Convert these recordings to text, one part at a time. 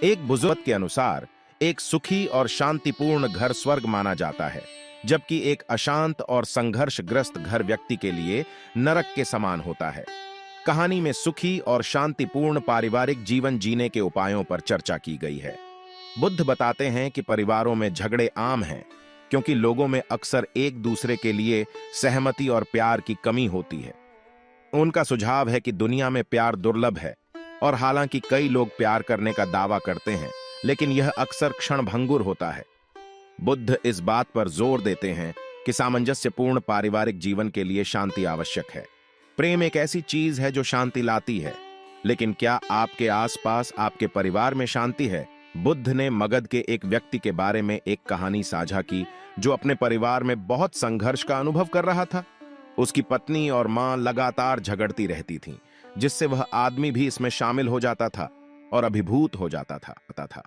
एक बुजुर्ग के अनुसार एक सुखी और शांतिपूर्ण घर स्वर्ग माना जाता है, जबकि एक अशांत और संघर्षग्रस्त घर व्यक्ति के लिए नरक के समान होता है। कहानी में सुखी और शांतिपूर्ण पारिवारिक जीवन जीने के उपायों पर चर्चा की गई है। बुद्ध बताते हैं कि परिवारों में झगड़े आम हैं, क्योंकि लोगों में अक्सर एक दूसरे के लिए सहमति और प्यार की कमी होती है। उनका सुझाव है कि दुनिया में प्यार दुर्लभ है, और हालांकि कई लोग प्यार करने का दावा करते हैं, लेकिन यह अक्सर क्षणभंगुर होता है। बुद्ध इस बात पर जोर देते हैं कि सामंजस्यपूर्ण पारिवारिक जीवन के लिए शांति आवश्यक है। प्रेम एक ऐसी चीज है जो शांति लाती है, लेकिन क्या आपके आसपास आपके परिवार में शांति है? बुद्ध ने मगध के एक व्यक्ति के बारे में एक कहानी साझा की जो अपने परिवार में बहुत संघर्ष का अनुभव कर रहा था। उसकी पत्नी और मां लगातार झगड़ती रहती थीं, जिससे वह आदमी भी इसमें शामिल हो जाता था और अभिभूत हो जाता था।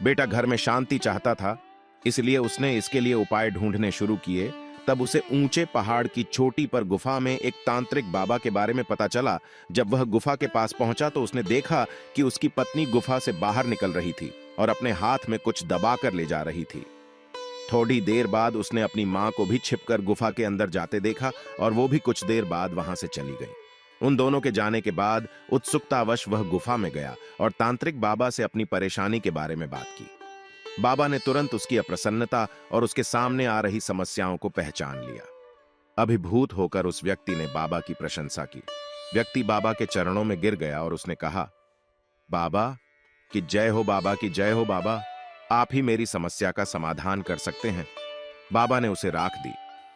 बेटा घर में शांति चाहता था, इसलिए उसने इसके लिए उपाय ढूंढने शुरू किए। तब उसे ऊंचे पहाड़ की चोटी पर गुफा में एक तांत्रिक बाबा के बारे में पता चला। जब वह गुफा के पास पहुंचा तो उसने देखा कि उसकी पत्नी गुफा से बाहर निकल रही थी और अपने हाथ में कुछ दबाकर ले जा रही थी। थोड़ी देर बाद उसने अपनी मां को भी छिपकर गुफा के अंदर जाते देखा, और वो भी कुछ देर बाद वहां से चली गई। उन दोनों के जाने के बाद उत्सुकतावश वह गुफा में गया और तांत्रिक बाबा से अपनी परेशानी के बारे में बात की। बाबा ने तुरंत उसकी अप्रसन्नता और उसके सामने आ रही समस्याओं को पहचान लिया। अभिभूत होकर उस व्यक्ति ने बाबा की प्रशंसा की। व्यक्ति बाबा के चरणों में गिर गया और उसने कहा, बाबा की जय हो, बाबा की जय हो। बाबा, आप ही मेरी समस्या का समाधान कर सकते हैं। बाबा ने उसे राख दी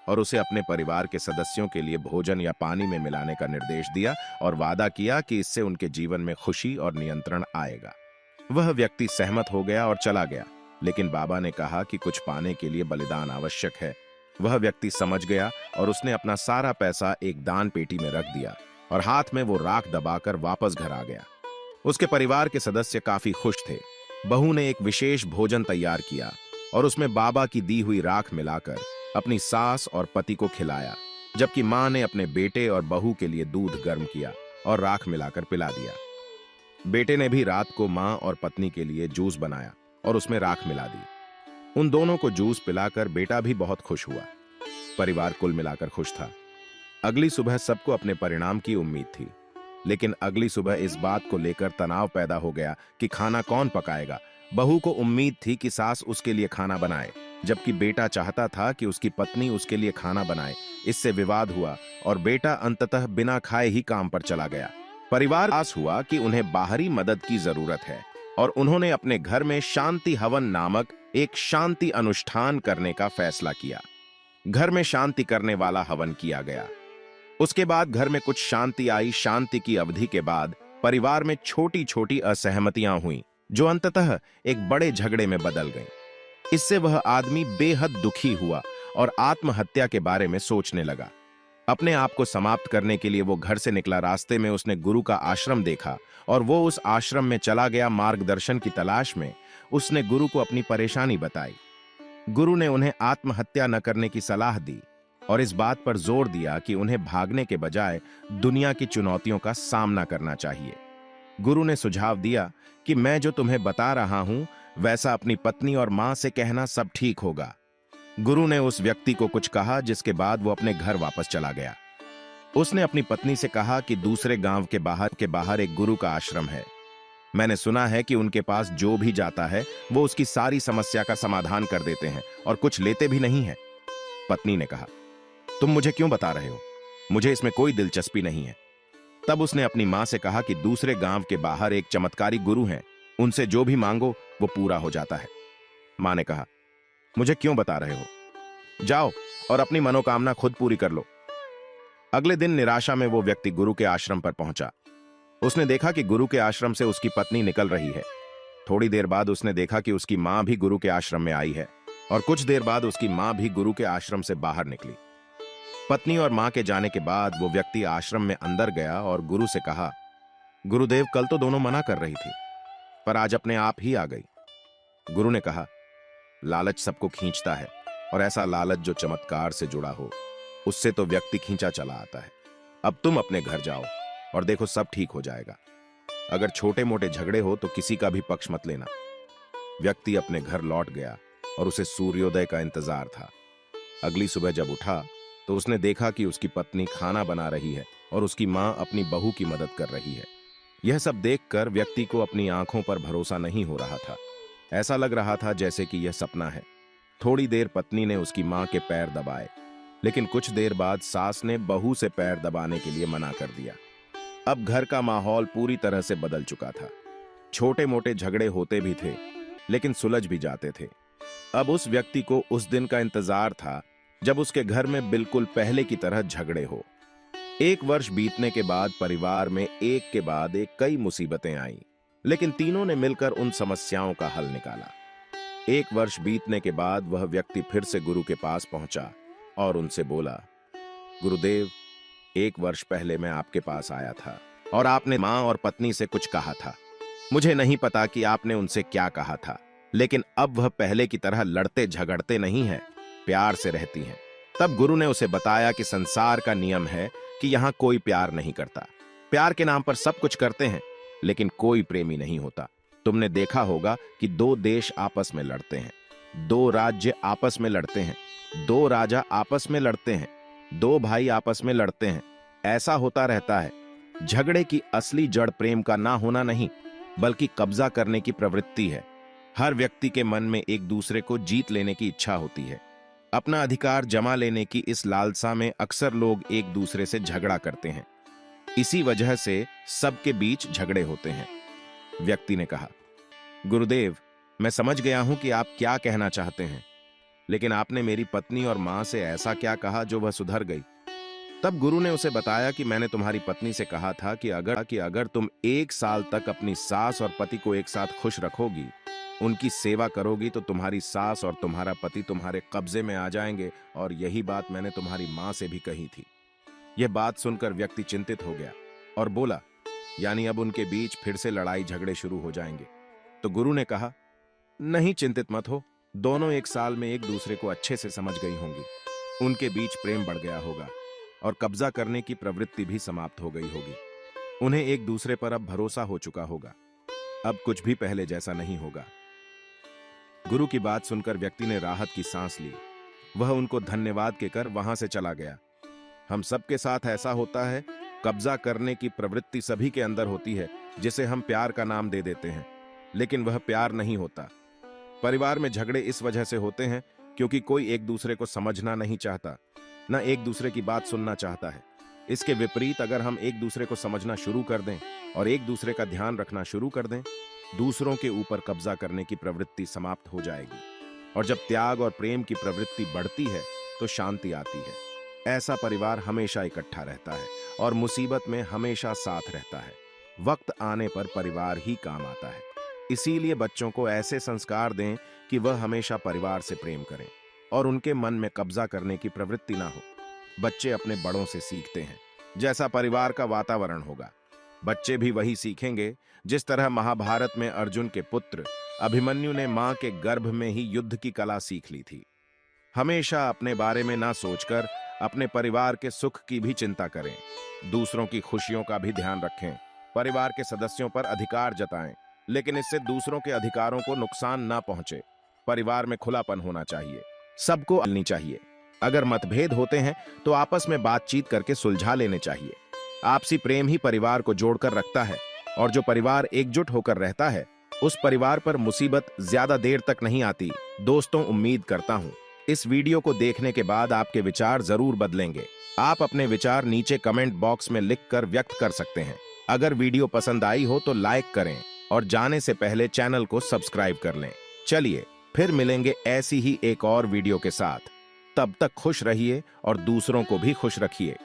और उसे अपने परिवार के सदस्यों के लिए भोजन या पानी में मिलाने का निर्देश दिया और वादा किया कि इससे उनके जीवन में खुशी और नियंत्रण आएगा। वह व्यक्ति सहमत हो गया और चला गया, लेकिन बाबा ने कहा कि कुछ पाने के लिए बलिदान आवश्यक है। वह व्यक्ति समझ गया और उसने अपना सारा पैसा एक दान पेटी में रख दिया और हाथ में वो राख दबाकर वापस घर आ गया। उसके परिवार के सदस्य काफी खुश थे। बहू ने एक विशेष भोजन तैयार किया और उसमें बाबा की दी हुई राख मिलाकर अपनी सास और पति को खिलाया, जबकि मां ने अपने बेटे और बहू के लिए दूध गर्म किया और राख मिलाकर पिला दिया। बेटे ने भी रात को मां और पत्नी के लिए जूस बनाया और उसमें राख मिला दी। उन दोनों को जूस पिलाकर बेटा भी बहुत खुश हुआ। परिवार कुल मिलाकर खुश था। अगली सुबह सबको अपने परिणाम की उम्मीद थी, लेकिन अगली सुबह इस बात को लेकर तनाव पैदा हो गया कि खाना कौन पकाएगा। बहू को उम्मीद थी कि सास उसके लिए खाना बनाए, जबकि बेटा चाहता था कि उसकी पत्नी उसके लिए खाना बनाए। इससे विवाद हुआ और बेटा अंततः बिना खाए ही काम पर चला गया। परिवार आस हुआ कि उन्हें बाहरी मदद की जरूरत है और उन्होंने अपने घर में शांति हवन नामक एक शांति अनुष्ठान करने का फैसला किया। घर में शांति करने वाला हवन किया गया। उसके बाद घर में कुछ शांति आई। शांति की अवधि के बाद परिवार में छोटी छोटी असहमतियां हुईं, जो अंततः एक बड़े झगड़े में बदल गईं। इससे वह आदमी बेहद दुखी हुआ और आत्महत्या के बारे में सोचने लगा। अपने आप को समाप्त करने के लिए वो घर से निकला। रास्ते में उसने गुरु का आश्रम देखा और वो उस आश्रम में चला गया। मार्गदर्शन की तलाश में उसने गुरु को अपनी परेशानी बताई। गुरु ने उन्हें आत्महत्या न करने की सलाह दी और इस बात पर जोर दिया कि उन्हें भागने के बजाय दुनिया की चुनौतियों का सामना करना चाहिए। गुरु ने सुझाव दिया कि मैं जो तुम्हें बता रहा हूं वैसा अपनी पत्नी और मां से कहना, सब ठीक होगा। गुरु ने उस व्यक्ति को कुछ कहा, जिसके बाद वो अपने घर वापस चला गया। उसने अपनी पत्नी से कहा कि दूसरे गांव के बाहर एक गुरु का आश्रम है। मैंने सुना है कि उनके पास जो भी जाता है वो उसकी सारी समस्या का समाधान कर देते हैं और कुछ लेते भी नहीं है। पत्नी ने कहा, तुम मुझे क्यों बता रहे हो? मुझे इसमें कोई दिलचस्पी नहीं है। तब उसने अपनी मां से कहा कि दूसरे गांव के बाहर एक चमत्कारी गुरु हैं, उनसे जो भी मांगो वो पूरा हो जाता है। मां ने कहा, मुझे क्यों बता रहे हो? जाओ और अपनी मनोकामना खुद पूरी कर लो। अगले दिन निराशा में वो व्यक्ति गुरु के आश्रम पर पहुंचा। उसने देखा कि गुरु के आश्रम से उसकी पत्नी निकल रही है। थोड़ी देर बाद उसने देखा कि उसकी मां भी गुरु के आश्रम में आई है और कुछ देर बाद उसकी मां भी गुरु के आश्रम से बाहर निकली। पत्नी और मां के जाने के बाद वो व्यक्ति आश्रम में अंदर गया और गुरु से कहा, गुरुदेव, कल तो दोनों मना कर रही थी, पर आज अपने आप ही आ गई। गुरु ने कहा, लालच सबको खींचता है और ऐसा लालच जो चमत्कार से जुड़ा हो, उससे तो व्यक्ति खींचा चला आता है। अब तुम अपने घर जाओ और देखो सब ठीक हो जाएगा। अगर छोटे मोटे झगड़े हो तो किसी का भी पक्ष मत लेना। व्यक्ति अपने घर लौट गया और उसे सूर्योदय का इंतजार था। अगली सुबह जब उठा तो उसने देखा कि उसकी पत्नी खाना बना रही है और उसकी मां अपनी बहू की मदद कर रही है। यह सब देखकर व्यक्ति को अपनी आंखों पर भरोसा नहीं हो रहा था। ऐसा लग रहा था जैसे कि यह सपना है। थोड़ी देर पत्नी ने उसकी मां के पैर दबाए, लेकिन कुछ देर बाद सास ने बहू से पैर दबाने के लिए मना कर दिया। अब घर का माहौल पूरी तरह से बदल चुका था। छोटे मोटे झगड़े होते भी थे, लेकिन सुलझ भी जाते थे। अब उस व्यक्ति को उस दिन का इंतजार था जब उसके घर में बिल्कुल पहले की तरह झगड़े हो। 1 वर्ष बीतने के बाद परिवार में एक के बाद एक कई मुसीबतें आईं, लेकिन तीनों ने मिलकर उन समस्याओं का हल निकाला। 1 वर्ष बीतने के बाद वह व्यक्ति फिर से गुरु के पास पहुंचा और उनसे बोला, गुरुदेव, 1 वर्ष पहले मैं आपके पास आया था और आपने मां और पत्नी से कुछ कहा था। मुझे नहीं पता कि आपने उनसे क्या कहा था, लेकिन अब वह पहले की तरह लड़ते झगड़ते नहीं हैं, प्यार से रहती हैं। तब गुरु ने उसे बताया कि संसार का नियम है कि यहां कोई प्यार नहीं करता। प्यार के नाम पर सब कुछ करते हैं, लेकिन कोई प्रेमी नहीं होता। तुमने देखा होगा कि 2 देश आपस में लड़ते हैं, 2 राज्य आपस में लड़ते हैं, 2 राजा आपस में लड़ते हैं, 2 भाई आपस में लड़ते हैं। ऐसा होता रहता है। झगड़े की असली जड़ प्रेम का ना होना नहीं, बल्कि कब्जा करने की प्रवृत्ति है। हर व्यक्ति के मन में एक दूसरे को जीत लेने की इच्छा होती है। अपना अधिकार जमा लेने की इस लालसा में अक्सर लोग एक दूसरे से झगड़ा करते हैं। इसी वजह से सबके बीच झगड़े होते हैं। व्यक्ति ने कहा, गुरुदेव, मैं समझ गया हूं कि आप क्या कहना चाहते हैं, लेकिन आपने मेरी पत्नी और मां से ऐसा क्या कहा जो वह सुधर गई? तब गुरु ने उसे बताया कि मैंने तुम्हारी पत्नी से कहा था कि अगर तुम 1 साल तक अपनी सास और पति को एक साथ खुश रखोगी, उनकी सेवा करोगी, तो तुम्हारी सास और तुम्हारा पति तुम्हारे कब्जे में आ जाएंगे। और यही बात मैंने तुम्हारी मां से भी कही थी। यह बात सुनकर व्यक्ति चिंतित हो गया और बोला, यानी अब उनके बीच फिर से लड़ाई झगड़े शुरू हो जाएंगे? तो गुरु ने कहा, नहीं, चिंतित मत हो। दोनों 1 साल में एक दूसरे को अच्छे से समझ गई होंगी। उनके बीच प्रेम बढ़ गया होगा और कब्जा करने की प्रवृत्ति भी समाप्त हो गई होगी। उन्हें एक दूसरे पर अब भरोसा हो चुका होगा। अब कुछ भी पहले जैसा नहीं होगा। गुरु की बात सुनकर व्यक्ति ने राहत की सांस ली। वह उनको धन्यवाद कहकर वहां से चला गया। हम सबके साथ ऐसा होता है। कब्जा करने की प्रवृत्ति सभी के अंदर होती है, जिसे हम प्यार का नाम दे देते हैं, लेकिन वह प्यार नहीं होता। परिवार में झगड़े इस वजह से होते हैं क्योंकि कोई एक दूसरे को समझना नहीं चाहता, न एक दूसरे की बात सुनना चाहता है। इसके विपरीत अगर हम एक दूसरे को समझना शुरू कर दें और एक दूसरे का ध्यान रखना शुरू कर दें, दूसरों के ऊपर कब्जा करने की प्रवृत्ति समाप्त हो जाएगी। और जब त्याग और प्रेम की प्रवृत्ति बढ़ती है तो शांति आती है। ऐसा परिवार हमेशा इकट्ठा रहता है और मुसीबत में हमेशा साथ रहता है। वक्त आने पर परिवार ही काम आता है। इसीलिए बच्चों को ऐसे संस्कार दें कि वह हमेशा परिवार से प्रेम करें और उनके मन में कब्जा करने की प्रवृत्ति ना हो। बच्चे अपने बड़ों से सीखते हैं। जैसा परिवार का वातावरण होगा, बच्चे भी वही सीखेंगे। जिस तरह महाभारत में अर्जुन के पुत्र अभिमन्यु ने मां के गर्भ में ही युद्ध की कला सीख ली थी। हमेशा अपने बारे में ना सोचकर अपने परिवार के सुख की भी चिंता करें। दूसरों की खुशियों का भी ध्यान रखें। परिवार के सदस्यों पर अधिकार जताएं, लेकिन इससे दूसरों के अधिकारों को नुकसान ना पहुंचे। परिवार में खुलापन होना चाहिए, सबको मिलनी चाहिए। अगर मतभेद होते हैं तो आपस में बातचीत करके सुलझा लेने चाहिए। आपसी प्रेम ही परिवार को जोड़कर रखता है और जो परिवार एकजुट होकर रहता है, उस परिवार पर मुसीबत ज्यादा देर तक नहीं आती। दोस्तों, उम्मीद करता हूं इस वीडियो को देखने के बाद आपके विचार जरूर बदलेंगे। आप अपने विचार नीचे कमेंट बॉक्स में लिखकर व्यक्त कर सकते हैं। अगर वीडियो पसंद आई हो तो लाइक करें और जाने से पहले चैनल को सब्सक्राइब कर लें। चलिए फिर मिलेंगे ऐसी ही एक और वीडियो के साथ। तब तक खुश रहिए और दूसरों को भी खुश रखिए।